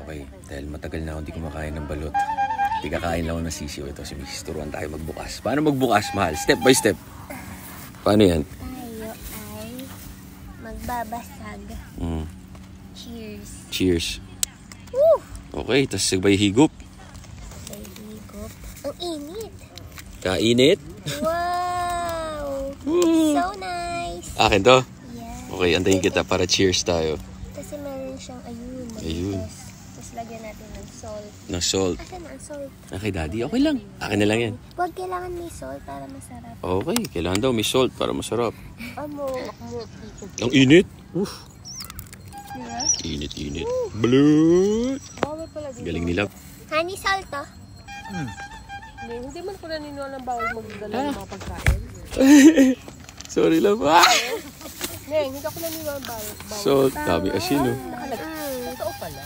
Okay, dahil matagal na ako hindi kumakain ng balot. Hindi kakain lang ako ng sisiw. Ito si Mrs. Turuan tayo magbukas. Paano magbukas, mahal? Step by step. Paano yan? Tayo ay magbabasag. Cheers. Cheers. Woo! Okay, tapos sabay higop. Ay, higop. Ang init. Kainit. Wow! Woo! So nice. Akin to? Yeah. Okay, antayin kita para cheers tayo. Kasi meron siyang ayun. Ayun. Tapos lagyan natin ng salt. Ng salt. Asan ang salt? Okay, daddy. Okay lang. Akin na lang yan. Huwag kailangan may salt para masarap. Okay, kailangan daw may salt para masarap. Amo. Ang init. Yeah. Init. Blood. Bawal pala dito. Galing nila. Honey salt to. Hindi man ko naniniwala ng bawal magdala ng mga pagkain. Sorry lang. Ah! Hindi ako naniniwala ng bawal. Salt. Dami asin, no? Totoo pala.